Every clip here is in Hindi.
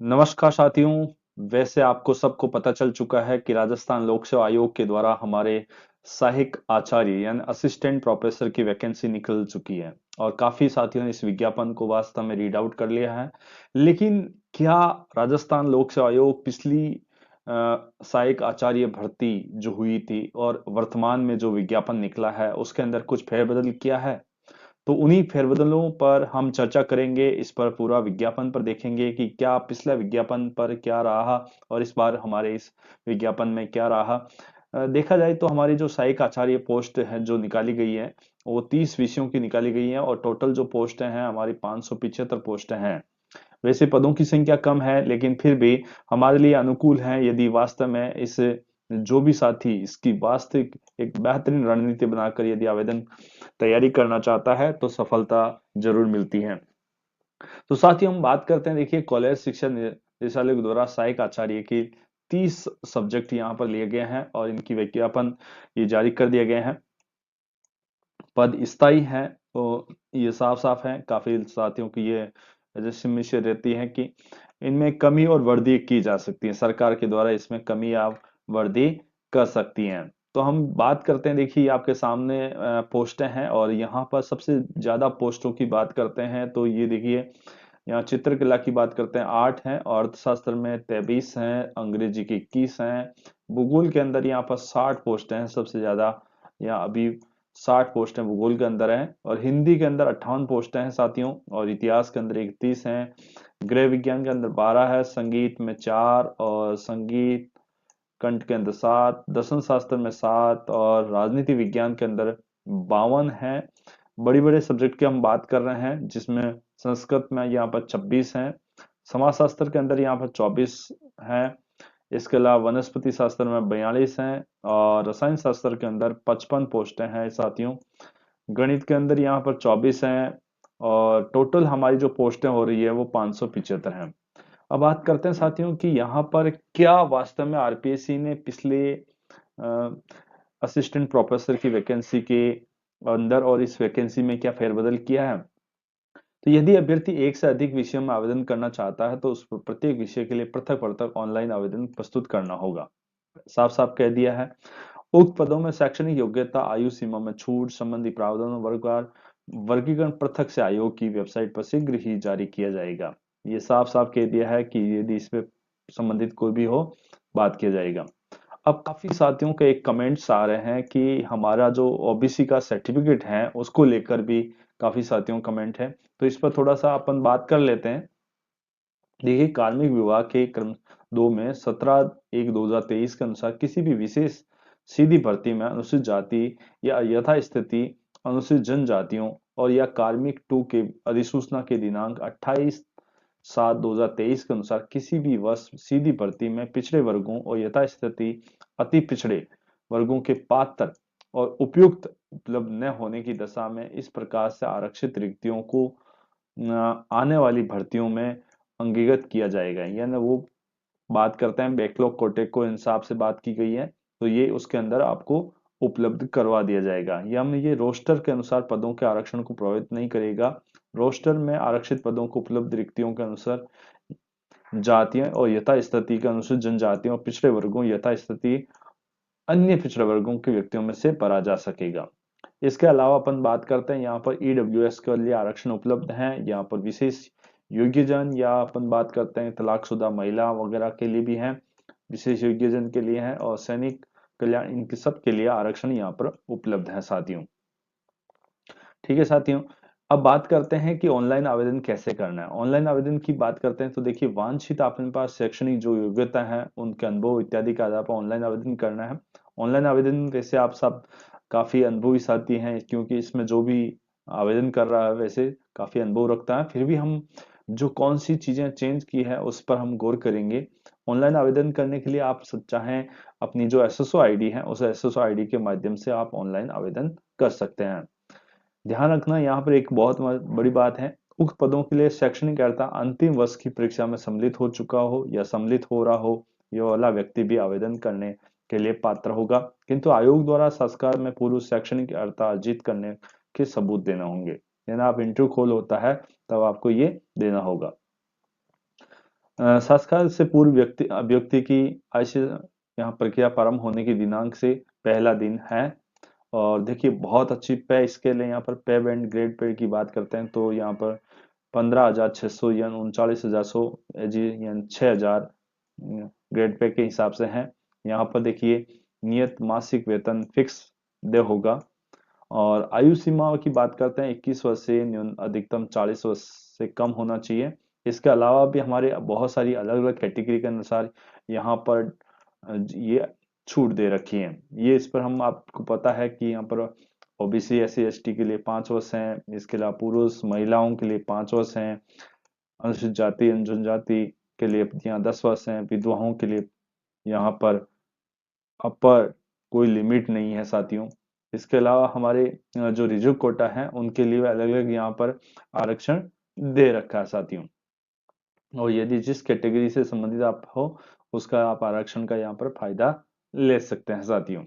नमस्कार साथियों। वैसे आपको सबको पता चल चुका है कि राजस्थान लोक सेवा आयोग के द्वारा हमारे सहायक आचार्य यानी असिस्टेंट प्रोफेसर की वैकेंसी निकल चुकी है और काफी साथियों ने इस विज्ञापन को वास्तव में रीड आउट कर लिया है। लेकिन क्या राजस्थान लोक सेवा आयोग पिछली सहायक आचार्य भर्ती जो हुई थी और वर्तमान में जो विज्ञापन निकला है उसके अंदर कुछ फेरबदल किया है? तो उन्हीं फेरबदलों पर हम चर्चा करेंगे। इस पर पूरा विज्ञापन पर देखेंगे कि क्या पिछले विज्ञापन पर क्या रहा और इस बार हमारे इस विज्ञापन में क्या रहा। देखा जाए तो हमारी जो सहायक आचार्य पोस्ट है जो निकाली गई है वो 30 विषयों की निकाली गई है और टोटल जो पोस्टें हैं हमारी 575 पोस्टें हैं। वैसे पदों की संख्या कम है लेकिन फिर भी हमारे लिए अनुकूल है यदि वास्तव में इस जो भी साथी इसकी वास्तविक एक बेहतरीन रणनीति बनाकर यदि आवेदन तैयारी करना चाहता है तो सफलता जरूर मिलती है। तो साथ ही हम बात करते हैं, देखिए कॉलेज शिक्षा निदेशालय के द्वारा सहायक आचार्य की 30 सब्जेक्ट यहाँ पर लिए गए हैं और इनकी विज्ञापन ये जारी कर दिए गए हैं। पद स्थायी है तो ये साफ साफ है। काफी साथियों की ये रजिस्ट्रेशन रहती है कि इनमें कमी और वृद्धि की जा सकती है, सरकार के द्वारा इसमें कमी या वृद्धि कर सकती हैं। तो हम बात करते हैं, देखिए आपके सामने पोस्टें हैं और यहाँ पर सबसे ज्यादा पोस्टों की बात करते हैं तो ये देखिए यहाँ चित्रकला की बात करते हैं 8 हैं और अर्थशास्त्र में 23 हैं, अंग्रेजी की 21 हैं, भूगोल के अंदर यहाँ पर 60 पोस्टें हैं सबसे ज्यादा। यहाँ अभी 60 पोस्टें भूगोल के अंदर हैं और हिंदी के अंदर 58 पोस्टें हैं साथियों और इतिहास के अंदर 31 हैं। गृह विज्ञान के अंदर 12 है, संगीत में 4 और संगीत कंठ के अंदर 7, दर्शन शास्त्र में 7 और राजनीति विज्ञान के अंदर 52 है। बड़ी बड़े सब्जेक्ट की हम बात कर रहे हैं जिसमें संस्कृत में यहाँ पर 26 हैं, समाजशास्त्र के अंदर यहाँ पर 24 हैं, इसके अलावा वनस्पति शास्त्र में 42 हैं और रसायन शास्त्र के अंदर 55 पोस्टें हैं साथियों। गणित के अंदर यहाँ पर 24 हैं और टोटल हमारी जो पोस्टें हो रही है वो 575 हैं। अब बात करते हैं साथियों कि यहाँ पर क्या वास्तव में आरपीएससी ने पिछले असिस्टेंट प्रोफेसर की वैकेंसी के अंदर और इस वैकेंसी में क्या फेरबदल किया है। तो यदि अभ्यर्थी एक से अधिक विषयों में आवेदन करना चाहता है तो उस प्रत्येक विषय के लिए पृथक पृथक ऑनलाइन आवेदन प्रस्तुत करना होगा। साफ साफ कह दिया है। उक्त पदों में शैक्षणिक योग्यता, आयु सीमा में छूट संबंधी प्रावधान और वर्गवार वर्गीकरण पृथक से आयोग की वेबसाइट पर शीघ्र ही जारी किया जाएगा। ये साफ साफ कह दिया है कि यदि इसमें संबंधित कोई भी हो बात किया जाएगा। अब काफी साथियों के एक कमेंट्स आ रहे हैं कि हमारा जो ओबीसी का सर्टिफिकेट है उसको लेकर भी काफी साथियों कमेंट है, तो इस पर थोड़ा सा अपन बात कर लेते हैं। देखिए कार्मिक विभाग के क्रम 2 में 17/1/2023 के अनुसार किसी भी विशेष सीधी भर्ती में अनुसूचित जाति या यथास्थिति अनुसूचित जनजातियों और या कार्मिक 2 के अधिसूचना के दिनांक 28/7/2023 के अनुसार किसी भी वर्ष सीधी भर्ती में पिछड़े वर्गों और यथास्थिति अति पिछड़े वर्गों के पात्र और उपयुक्त उपलब्ध न होने की दशा में इस प्रकार से आरक्षित रिक्तियों को आने वाली भर्तियों में अंगीकृत किया जाएगा। यानी वो बात करते हैं बैकलॉग कोटे को हिसाब से बात की गई है तो ये उसके अंदर आपको उपलब्ध करवा दिया जाएगा। ये रोस्टर के अनुसार पदों के आरक्षण को प्रभावित नहीं करेगा। रोस्टर में आरक्षित पदों को उपलब्ध रिक्तियों के अनुसार जातियां और यथास्थिति के अनुसार जनजातियों और पिछड़े वर्गों यथास्थिति अन्य पिछड़े वर्गों के व्यक्तियों में से भरा जा सकेगा। इसके अलावा अपन बात करते हैं यहाँ पर ईडब्ल्यूएस के लिए आरक्षण उपलब्ध है। यहाँ पर विशेष योग्यजन या अपन बात करते हैं तलाकशुदा महिला वगैरह के लिए भी है, विशेष योग्यजन के लिए है और सैनिक कल्याण इनके सब के लिए आरक्षण यहाँ पर उपलब्ध है साथियों। ठीक है साथियों। अब बात करते हैं कि ऑनलाइन आवेदन कैसे करना है। ऑनलाइन आवेदन की बात करते हैं तो देखिए वांछित अपने पास शैक्षणिक जो योग्यता है उनके अनुभव इत्यादि के आधार पर ऑनलाइन आवेदन करना है। ऑनलाइन आवेदन वैसे आप सब काफी अनुभवी साथी हैं क्योंकि इसमें जो भी आवेदन कर रहा है वैसे काफी अनुभव रखता है, फिर भी हम जो कौन सी चीजें चेंज की है उस पर हम गौर करेंगे। ऑनलाइन आवेदन करने के लिए आप चाहें अपनी जो एसएसओ आईडी है उस एसएसओ आईडी के माध्यम से आप ऑनलाइन आवेदन कर सकते हैं। ध्यान रखना यहाँ पर एक बहुत बड़ी बात है, उक्त पदों के लिए शैक्षणिक अर्हता अंतिम वर्ष की परीक्षा में सम्मिलित हो चुका हो या सम्मिलित हो रहा हो ये वाला व्यक्ति भी आवेदन करने के लिए पात्र होगा, किंतु आयोग द्वारा संस्कार में पूर्व शैक्षणिक अर्हता अर्जित करने के सबूत देना होंगे। यानी आप इंटरव्यू कॉल होता है तब आपको ये देना होगा। साक्षात्कार से पूर्व व्यक्ति अभ्यर्थी की आयु यहाँ प्रक्रिया प्रारंभ होने की दिनांक से पहला दिन है। और देखिए बहुत अच्छी पे स्केल है, यहाँ पर पे बैंड ग्रेड पे की बात करते हैं तो यहाँ पर 15,600 यानी 39,100 यानी 6,000 ग्रेड पे के हिसाब से है। यहाँ पर देखिए नियत मासिक वेतन फिक्स दे होगा। और आयु सीमा की बात करते हैं 21 वर्ष से अधिकतम 40 वर्ष से कम होना चाहिए। इसके अलावा भी हमारे बहुत सारी अलग अलग कैटेगरी के अनुसार यहाँ पर ये छूट दे रखी है। ये इस पर हम आपको पता है कि यहाँ पर OBC S C S T के लिए 5 वर्ष हैं, इसके अलावा पुरुष महिलाओं के लिए 5 वर्ष हैं, अनुसूचित जाति जनजाति के लिए यहाँ 10 वर्ष हैं, विधवाओं के लिए यहाँ पर अपर कोई लिमिट नहीं है साथियों। इसके अलावा हमारे जो रिजर्व कोटा है उनके लिए अलग अलग यहाँ पर आरक्षण दे रखा है साथियों। और यदि जिस कैटेगरी से संबंधित आप हो उसका आप आरक्षण का यहाँ पर फायदा ले सकते हैं साथियों।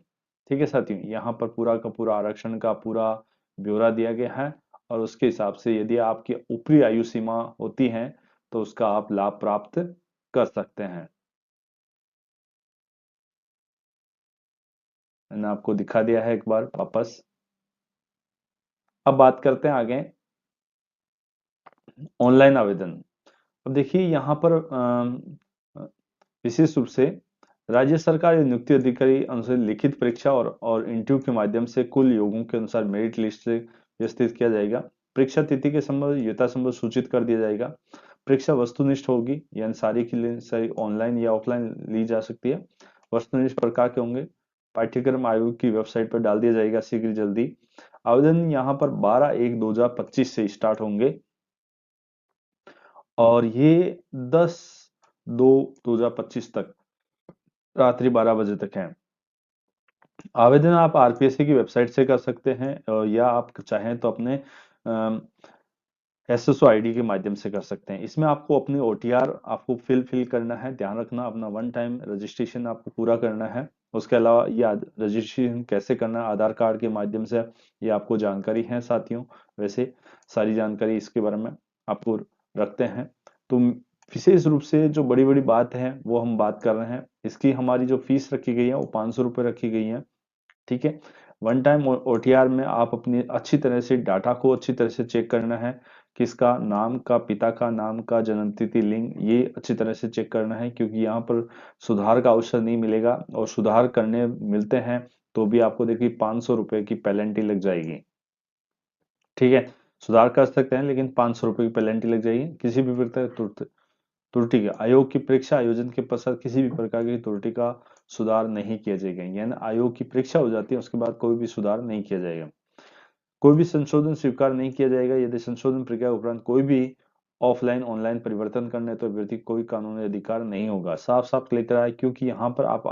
ठीक है साथियों, यहाँ पर पूरा का पूरा आरक्षण का पूरा ब्यौरा दिया गया है। और उसके हिसाब से यदि आपकी ऊपरी आयु सीमा होती है तो उसका आप लाभ प्राप्त कर सकते हैं। मैंने आपको दिखा दिया है एक बार वापस। अब बात करते हैं आगे ऑनलाइन आवेदन। अब देखिए यहाँ पर विशेष रूप से राज्य सरकार या नियुक्ति अधिकारी अनुसार लिखित परीक्षा और इंटरव्यू के माध्यम से कुल योगों के अनुसार मेरिट लिस्ट से व्यवस्थित किया जाएगा। परीक्षा तिथि के संबंध यथा संबंध सूचित कर दिया जाएगा। परीक्षा वस्तुनिष्ठ होगी, यानी सारी की सारी ऑनलाइन या ऑफलाइन ली जा सकती है। वस्तुनिष्ठ प्रकार के होंगे। पाठ्यक्रम आयोग की वेबसाइट पर डाल दिया जाएगा शीघ्र जल्दी। आवेदन यहाँ पर 12/1/2025 से स्टार्ट होंगे और ये 10/2/2025 तक रात्रि 12 बजे तक है। आवेदन आप आरपीएससी की वेबसाइट से कर सकते हैं या आप चाहें तो अपने एसएसओ आईडी के माध्यम से कर सकते हैं। इसमें आपको अपनी ओटीआर आपको फिल करना है, ध्यान रखना अपना वन टाइम रजिस्ट्रेशन आपको पूरा करना है। उसके अलावा ये रजिस्ट्रेशन कैसे करना है आधार कार्ड के माध्यम से, ये आपको जानकारी है साथियों। वैसे सारी जानकारी इसके बारे में आपको रखते हैं। तो विशेष रूप से जो बड़ी बड़ी बात है वो हम बात कर रहे हैं। इसकी हमारी जो फीस रखी गई है वो 500 रुपये रखी गई है। ठीक है, वन टाइम ओटीआर में आप अपनी अच्छी तरह से डाटा को अच्छी तरह से चेक करना है। किसका नाम का, पिता का नाम का, जन्म तिथि, लिंग, ये अच्छी तरह से चेक करना है क्योंकि यहाँ पर सुधार का अवसर नहीं मिलेगा। और सुधार करने मिलते हैं तो भी आपको देखिए 500 रुपये की पेनल्टी लग जाएगी। ठीक है, सुधार कर सकते हैं लेकिन 500 रुपये की पेनल्टी लग जाएगी किसी भी प्रकार त्रुटि का। आयोग की परीक्षा आयोजन के पश्चात किसी भी प्रकार की त्रुटि का सुधार नहीं किया जाएगा, यानी आयोग की परीक्षा हो जाती है उसके बाद कोई भी सुधार नहीं किया जाएगा। कोई भी संशोधन स्वीकार नहीं किया जाएगा। यदि संशोधन प्रक्रिया उपरांत कोई भी ऑफलाइन ऑनलाइन परिवर्तन करने तो अभ्यर्थी कोई कानूनी अधिकार नहीं होगा। साफ साफ लेकर आए क्योंकि यहाँ पर आप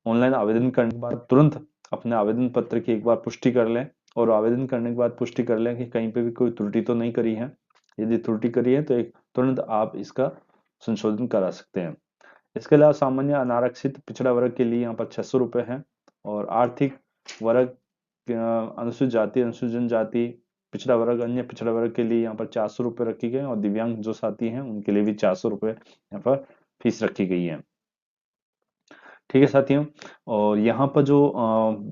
ऑनलाइन आवेदन करने के बाद तुरंत अपने आवेदन पत्र की एक बार पुष्टि कर लें और आवेदन करने के बाद पुष्टि कर लें कि कहीं पे भी कोई त्रुटि तो नहीं करी है। यदि त्रुटि करी है तो एक तुरंत आप इसका संशोधन करा सकते हैं। इसके अलावा सामान्य अनारक्षित पिछड़ा वर्ग के लिए यहाँ पर 600 रुपये है। और आर्थिक वर्ग, अनुसूचित जाति, अनुसूचित जनजाति, पिछड़ा वर्ग, अन्य पिछड़ा वर्ग के लिए यहाँ पर 400 रुपये रखी गई और दिव्यांग जो साथी हैं उनके लिए भी 400 रुपये यहाँ पर फीस रखी गई है। ठीक है साथियों, और यहाँ पर जो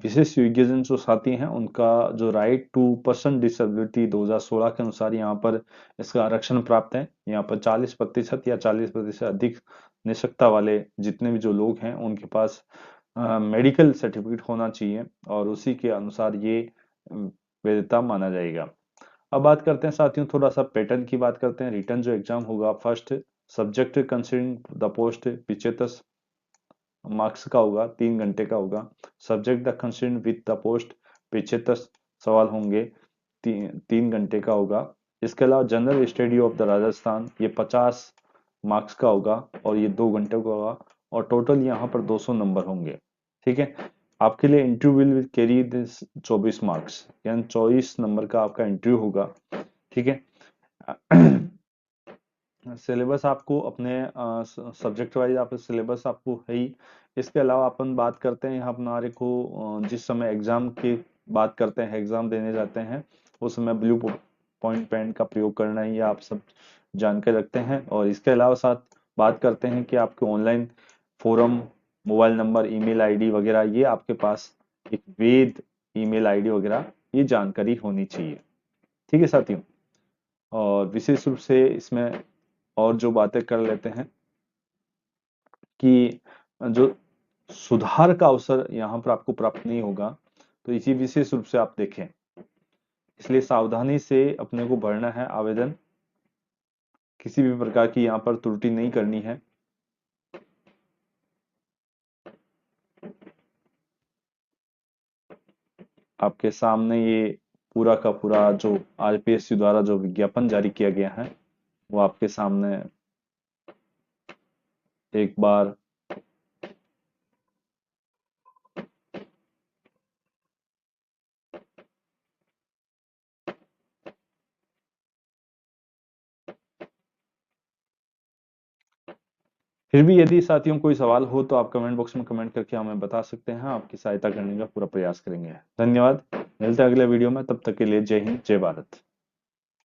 विशेष योग्यजन जो साथी हैं उनका जो राइट टू पर्सन डिसेबिलिटी 2016 के अनुसार यहाँ पर इसका आरक्षण प्राप्त है। यहाँ पर 40% या 40% अधिक निष्ठता वाले जितने भी जो लोग हैं उनके पास मेडिकल सर्टिफिकेट होना चाहिए और उसी के अनुसार ये वैधता माना जाएगा। अब बात करते हैं साथियों थोड़ा सा पैटर्न की बात करते हैं। रिटर्न जो एग्जाम होगा, first subject considering the post 75 marks का होगा, 3 घंटे का होगा। Subject the considering with the post 75 सवाल होंगे, 3 घंटे का होगा। इसके अलावा general study of the Rajasthan ये 50 मार्क्स का होगा और ये 2 घंटे का होगा और टोटल यहाँ पर 200 नंबर होंगे। ठीक है, आपके लिए interview will carry this 24 marks, यानी 24 नंबर का आपका इंटरव्यू होगा। ठीक है, सिलेबस आपको अपने सब्जेक्ट वाइज आप सिलेबस आपको है ही। इसके अलावा अपन बात करते हैं यहाँ हमारे को जिस समय एग्जाम की बात करते हैं, एग्जाम देने जाते हैं उस समय ब्लू पॉइंट पेन का प्रयोग करना ही आप सब जान के रखते हैं। और इसके अलावा साथ बात करते हैं कि आपके online forum, mobile number, email ID वगैरह, ये आपके पास एक वैध ईमेल आईडी वगैरह ये जानकारी होनी चाहिए। ठीक है साथियों। और विशेष रूप से इसमें और जो बातें कर लेते हैं कि जो सुधार का अवसर यहाँ पर आपको प्राप्त नहीं होगा, तो इसी विशेष रूप से आप देखें। इसलिए सावधानी से अपने को भरना है आवेदन, किसी भी प्रकार की यहाँ पर त्रुटि नहीं करनी है। आपके सामने ये पूरा का पूरा जो आरपीएससी द्वारा जो विज्ञापन जारी किया गया है वो आपके सामने एक बार फिर भी यदि साथियों कोई सवाल हो तो आप कमेंट बॉक्स में कमेंट करके हमें बता सकते हैं, आपकी सहायता करने का पूरा प्रयास करेंगे। धन्यवाद। मिलते हैं अगले वीडियो में, तब तक के लिए जय हिंद, जय भारत।